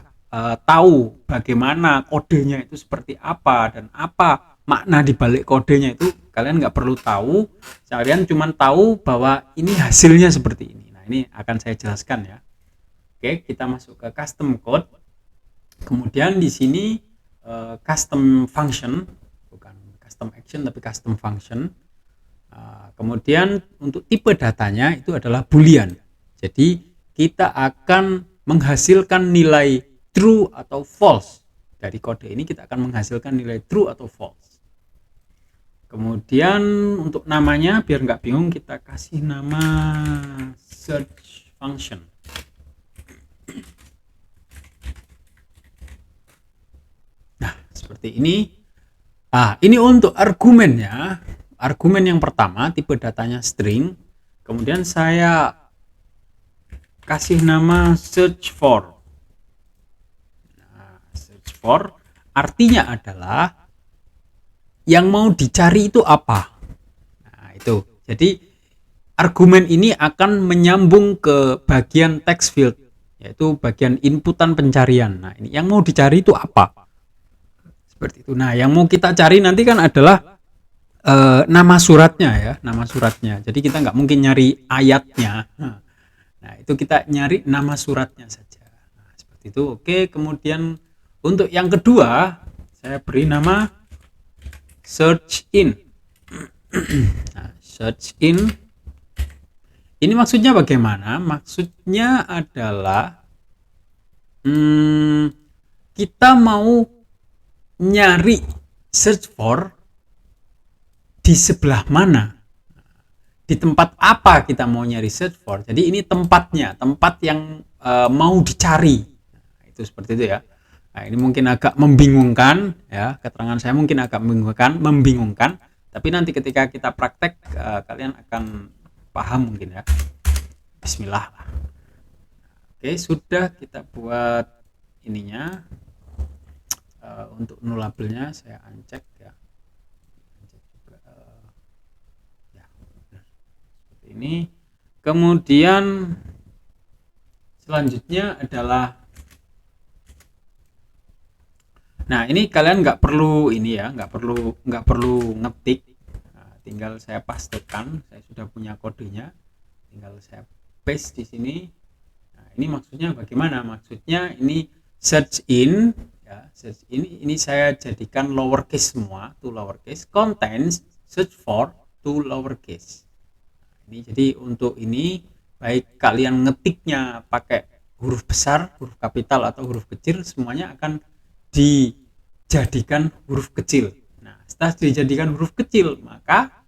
tahu bagaimana kodenya itu seperti apa dan apa makna di balik kodenya itu. Kalian nggak perlu tahu, kalian cuma tahu bahwa ini hasilnya seperti ini. Nah, ini akan saya jelaskan ya. Oke, kita masuk ke custom code. Kemudian di sini custom function, bukan custom action tapi custom function. Kemudian untuk tipe datanya itu adalah boolean. Jadi kita akan menghasilkan nilai true atau false. Dari kode ini kita akan menghasilkan nilai true atau false. Kemudian untuk namanya biar nggak bingung, kita kasih nama search function. Seperti ini. Ini untuk argumennya. Argumen yang pertama tipe datanya string. Kemudian saya kasih nama search for. Search for artinya adalah yang mau dicari itu apa. Nah, itu. Jadi argumen ini akan menyambung ke bagian text field, yaitu bagian inputan pencarian. Nah, ini yang mau dicari itu apa? Seperti itu. Nah, yang mau kita cari nanti kan adalah nama suratnya ya, nama suratnya. Jadi kita nggak mungkin nyari ayatnya. Nah, itu kita nyari nama suratnya saja. Nah, seperti itu. Oke, kemudian untuk yang kedua saya beri nama search in. Nah, search in ini maksudnya bagaimana? Maksudnya adalah kita mau nyari search for di sebelah mana, di tempat apa kita mau nyari search for. Jadi ini tempatnya, tempat yang mau dicari. Nah, itu seperti itu ya. Nah, ini mungkin agak membingungkan ya, keterangan saya mungkin agak membingungkan, tapi nanti ketika kita praktek kalian akan paham mungkin ya. Bismillah. Oke, sudah kita buat ininya. Untuk nullable-nya saya uncheck ya. Uncheck juga, ya, seperti ini. Kemudian selanjutnya adalah, nah ini kalian nggak perlu ini ya, nggak perlu ngetik. Nah, tinggal saya pastekan, saya sudah punya kodenya, tinggal saya paste di sini. Nah, ini maksudnya bagaimana? Maksudnya ini search in. Ya, search ini saya jadikan lowercase semua, to lowercase, contains search for to lowercase. Nah, ini jadi untuk ini baik kalian ngetiknya pakai huruf besar, huruf kapital atau huruf kecil, semuanya akan dijadikan huruf kecil. Nah, setelah dijadikan huruf kecil, maka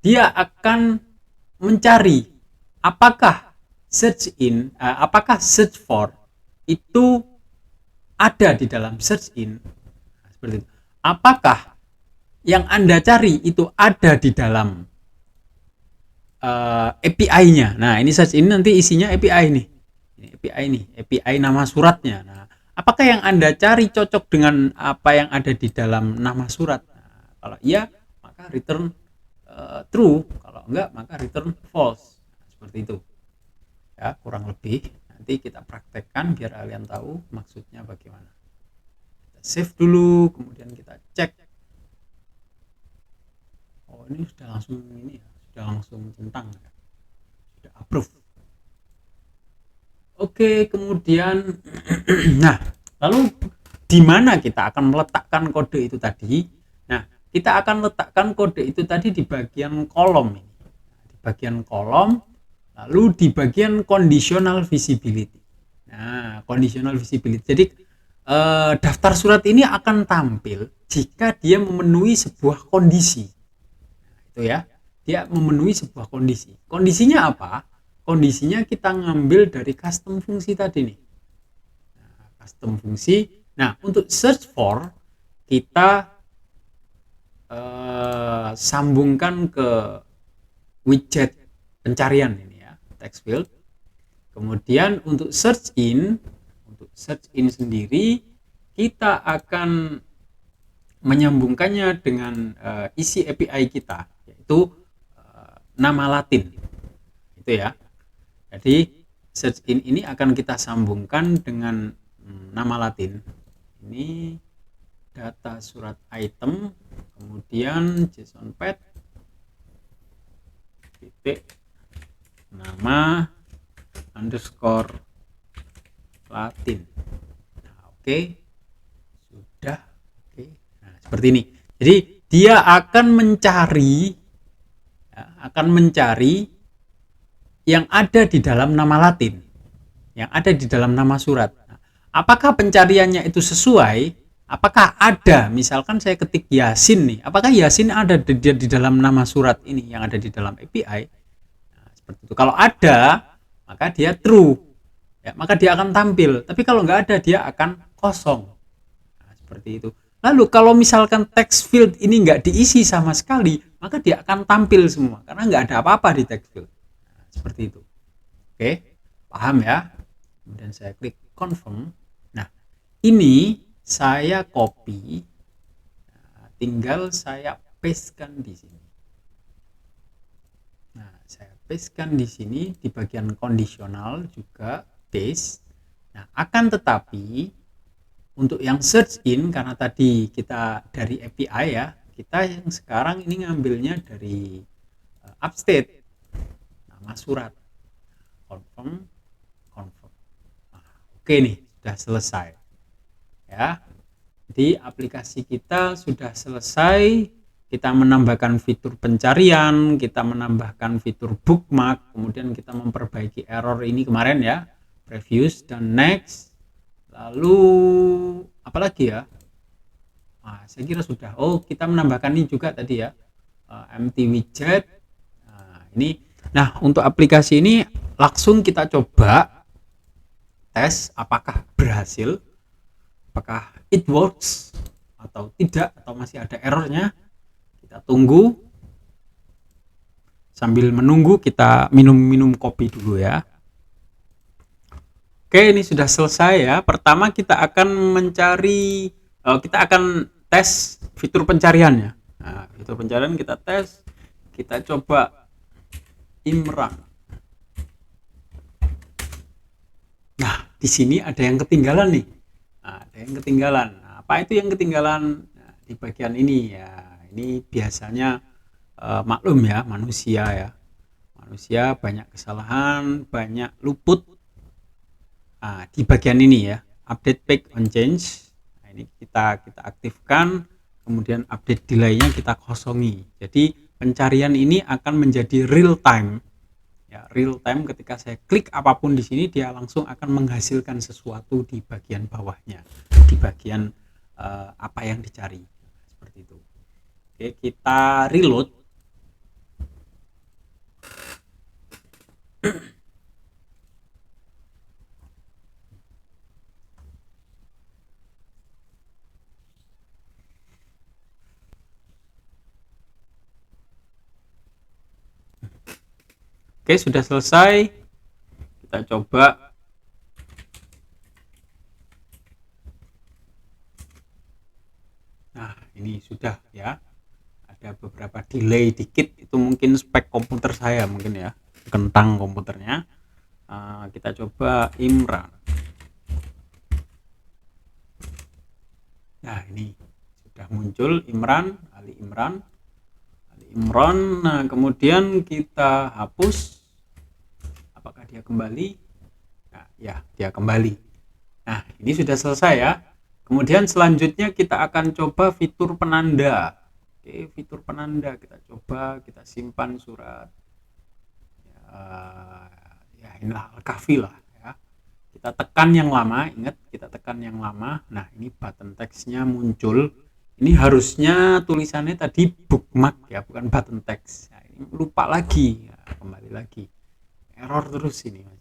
dia akan mencari apakah search in, apakah search for itu ada di dalam search in. Nah, seperti itu. Apakah yang Anda cari itu ada di dalam API-nya. Nah, ini search in nanti isinya API nih. Ini API nih, API nama suratnya. Nah, apakah yang Anda cari cocok dengan apa yang ada di dalam nama surat? Nah, kalau iya, maka return true. Kalau enggak, maka return false. Nah, seperti itu. Ya, kurang lebih. Nanti kita praktekkan biar kalian tahu maksudnya bagaimana. Kita save dulu, kemudian kita cek. Oh, ini sudah langsung ini ya, sudah langsung centang ya. Sudah approve. Oke, kemudian nah, lalu di mana kita akan meletakkan kode itu tadi? Nah, kita akan letakkan kode itu tadi di bagian kolom ini. Di bagian kolom, lalu di bagian conditional visibility. Nah, conditional visibility. Jadi daftar surat ini akan tampil jika dia memenuhi sebuah kondisi. Nah, itu ya. Dia memenuhi sebuah kondisi. Kondisinya apa? Kondisinya kita ngambil dari custom fungsi tadi nih. Nah, custom fungsi. Nah, untuk search for kita sambungkan ke widget pencarian ini ya, text field. Kemudian untuk search in sendiri kita akan menyambungkannya dengan isi API kita, yaitu nama Latin. Itu ya. Jadi search in ini akan kita sambungkan dengan nama Latin. Ini data surat item, kemudian JSON path titik nama underscore Latin. Nah, oke. Sudah. Oke. Nah, seperti ini. Jadi dia akan mencari yang ada di dalam nama Latin, yang ada di dalam nama surat. Nah, apakah pencariannya itu sesuai? Apakah ada, misalkan saya ketik Yasin nih, apakah Yasin ada di dalam nama surat ini yang ada di dalam API? Nah, seperti itu. Kalau ada, maka dia true, ya, maka dia akan tampil. Tapi kalau nggak ada, dia akan kosong. Nah, seperti itu. Lalu kalau misalkan text field ini nggak diisi sama sekali, maka dia akan tampil semua karena nggak ada apa-apa di text field. Nah, seperti itu. Oke, paham ya? Kemudian saya klik confirm. Nah, ini saya copy, nah, tinggal saya pastekan di sini. Nah, saya pastekan di sini di bagian kondisional juga paste. Nah, akan tetapi untuk yang search in, karena tadi kita dari API ya, kita yang sekarang ini ngambilnya dari upstate, nama surat, confirm. Nah, oke nih, sudah selesai ya. Jadi aplikasi kita sudah selesai. Kita menambahkan fitur pencarian, kita menambahkan fitur bookmark, kemudian kita memperbaiki error ini kemarin ya, previous dan next. Lalu apalagi ya? Nah, saya kira sudah. Oh, kita menambahkan ini juga tadi ya, empty widget. Nah, ini. Nah, untuk aplikasi ini langsung kita coba tes apakah berhasil, apakah it works atau tidak, atau masih ada errornya. Kita tunggu. Sambil menunggu kita minum kopi dulu ya. Oke, ini sudah selesai ya. Pertama kita akan mencari, kita akan tes fitur pencariannya. Nah, fitur pencarian kita tes, kita coba Imran. Nah, di sini ada yang ketinggalan nih. Nah, ada yang ketinggalan. Nah, apa itu yang ketinggalan? Nah, di bagian ini ya. Ini biasanya maklum ya, manusia ya. Manusia banyak kesalahan, banyak luput. Nah, di bagian ini ya, update page on change. Nah, ini kita aktifkan, kemudian update delay-nya kita kosongi. Jadi pencarian ini akan menjadi real time. Ya, real time ketika saya klik apapun di sini dia langsung akan menghasilkan sesuatu di bagian bawahnya, di bagian apa yang dicari. Seperti itu. Oke, kita reload. Oke, sudah selesai. Kita coba delay dikit, itu mungkin spek komputer saya mungkin ya, kentang komputernya. Kita coba Imran. Nah, ini sudah muncul Imran, Ali Imran. Nah, kemudian kita hapus. Apakah dia kembali? Nah, ya, dia kembali. Nah, ini sudah selesai ya. Kemudian selanjutnya kita akan coba fitur penanda. Oke, fitur penanda kita coba, kita simpan surat. Ya inilah Al-Kahfi lah ya. Kita tekan yang lama, ingat kita tekan yang lama. Nah, ini button text-nya muncul. Ini harusnya tulisannya tadi bookmark ya, bukan button text. Nah, ini lupa lagi, ya, kembali lagi. Error terus ini Mas.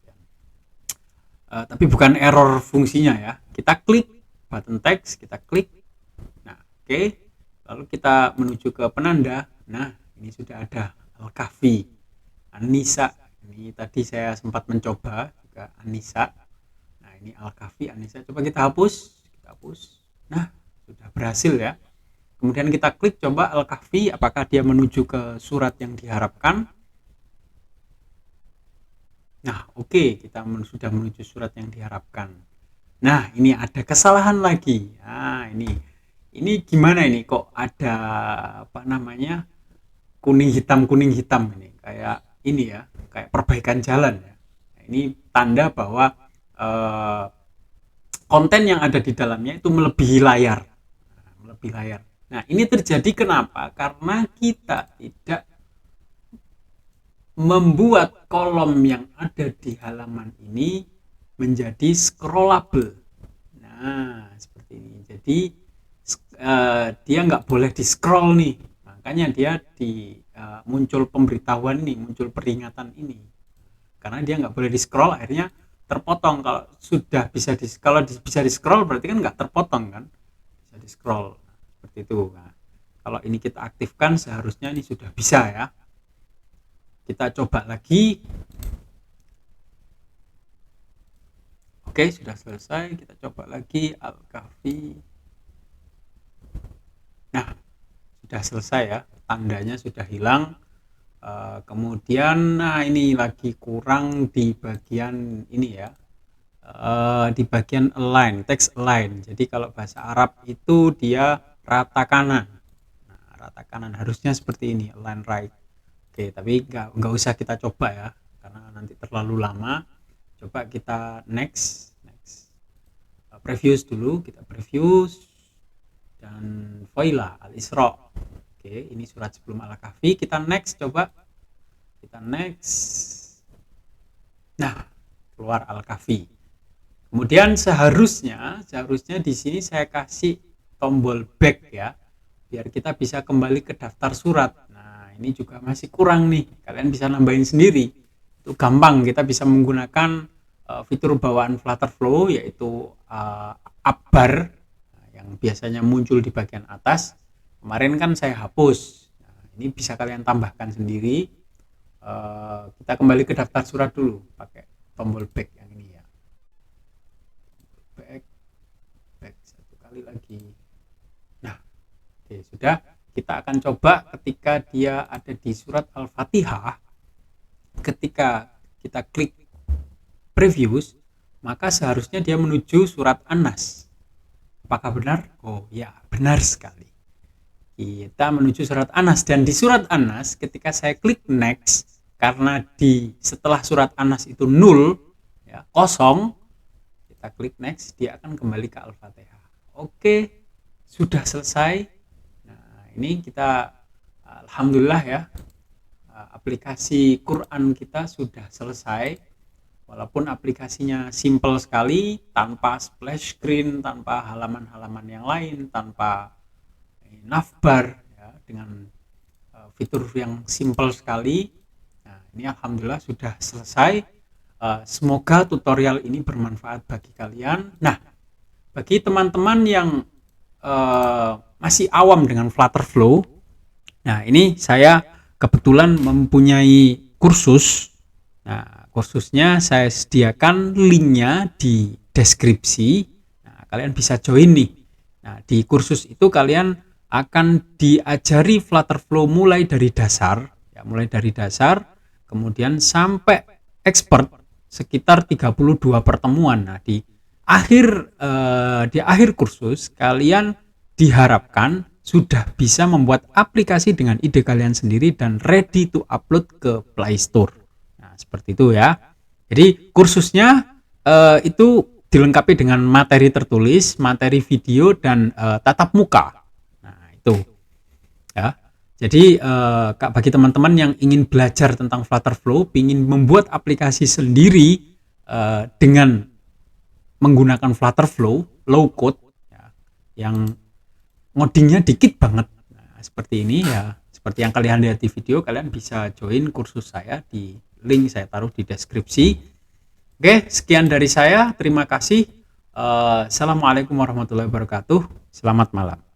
Tapi bukan error fungsinya ya. Kita klik button text, kita klik. Nah, oke. Lalu kita menuju ke penanda. Nah, ini sudah ada Al-Kahfi, Anissa. Ini tadi saya sempat mencoba juga Anissa. Nah, ini Al-Kahfi, Anissa. Coba kita hapus. Kita hapus. Nah, sudah berhasil ya. Kemudian kita klik coba Al-Kahfi, apakah dia menuju ke surat yang diharapkan. Nah, oke, kita sudah menuju surat yang diharapkan. Nah, ini ada kesalahan lagi. Nah, ini gimana ini kok ada apa namanya? Kuning hitam ini kayak ini ya, kayak perbaikan jalan ya. Nah, ini tanda bahwa konten yang ada di dalamnya itu melebihi layar. Nah, ini terjadi kenapa? Karena kita tidak membuat kolom yang ada di halaman ini menjadi scrollable. Nah, seperti ini. Jadi dia nggak boleh di scroll nih. Makanya dia muncul pemberitahuan nih, muncul peringatan ini. Karena dia nggak boleh di scroll, akhirnya terpotong. Kalau sudah bisa bisa di scroll berarti kan nggak terpotong kan? Bisa di scroll. Seperti itu. Nah, kalau ini kita aktifkan seharusnya ini sudah bisa ya. Kita coba lagi. Oke, sudah selesai. Kita coba lagi Al-Kahfi. Nah, sudah selesai ya. Tandanya sudah hilang. Kemudian nah ini lagi kurang di bagian ini ya. Di bagian align, text align. Jadi kalau bahasa Arab itu dia rata kanan. Nah, rata kanan harusnya seperti ini, align right. Oke, tapi nggak usah kita coba ya, karena nanti terlalu lama. Coba kita next. Previous dulu, kita previous. Dan Failah Al-Isra. Oke, ini surat sebelum Al-Kahfi. Kita next coba. Kita next. Nah, keluar Al-Kahfi. Kemudian seharusnya di sini saya kasih tombol back ya, biar kita bisa kembali ke daftar surat. Nah, ini juga masih kurang nih. Kalian bisa nambahin sendiri. Itu gampang, kita bisa menggunakan fitur bawaan Flutterflow yaitu up bar yang biasanya muncul di bagian atas. Kemarin kan saya hapus. Nah, ini bisa kalian tambahkan sendiri. Kita kembali ke daftar surat dulu pakai tombol back yang ini ya. Back satu kali lagi. Nah, oke, sudah. Kita akan coba ketika dia ada di surat Al-Fatihah. Ketika kita klik previews, maka seharusnya dia menuju surat An-Nas. Apakah benar? Oh ya, benar sekali. Kita menuju surat An-Nas, dan di surat An-Nas ketika saya klik next, karena setelah surat An-Nas itu 0 ya, kosong, kita klik next, dia akan kembali ke Al-Fatihah. Oke, sudah selesai. Nah, ini kita alhamdulillah ya, aplikasi Quran kita sudah selesai. Walaupun aplikasinya simple sekali, tanpa splash screen, tanpa halaman-halaman yang lain, tanpa navbar ya, dengan fitur yang simple sekali. Nah, ini alhamdulillah sudah selesai. Semoga tutorial ini bermanfaat bagi kalian. Nah, bagi teman-teman yang masih awam dengan Flutterflow, nah ini saya kebetulan mempunyai kursus. Nah, kursusnya saya sediakan linknya di deskripsi. Nah, kalian bisa join nih. Nah, di kursus itu kalian akan diajari Flutterflow mulai dari dasar, ya, kemudian sampai expert sekitar 32 pertemuan. Nah, di akhir kursus kalian diharapkan sudah bisa membuat aplikasi dengan ide kalian sendiri dan ready to upload ke Play Store. Nah, seperti itu ya. Jadi kursusnya itu dilengkapi dengan materi tertulis, materi video, dan tatap muka. Nah, itu ya. Jadi bagi teman-teman yang ingin belajar tentang Flutterflow, ingin membuat aplikasi sendiri dengan menggunakan Flutterflow low code, ya, yang ngodingnya dikit banget, nah, seperti ini ya, seperti yang kalian lihat di video, kalian bisa join kursus saya di link saya taruh di deskripsi. Oke, sekian dari saya, terima kasih. Assalamualaikum warahmatullahi wabarakatuh, selamat malam.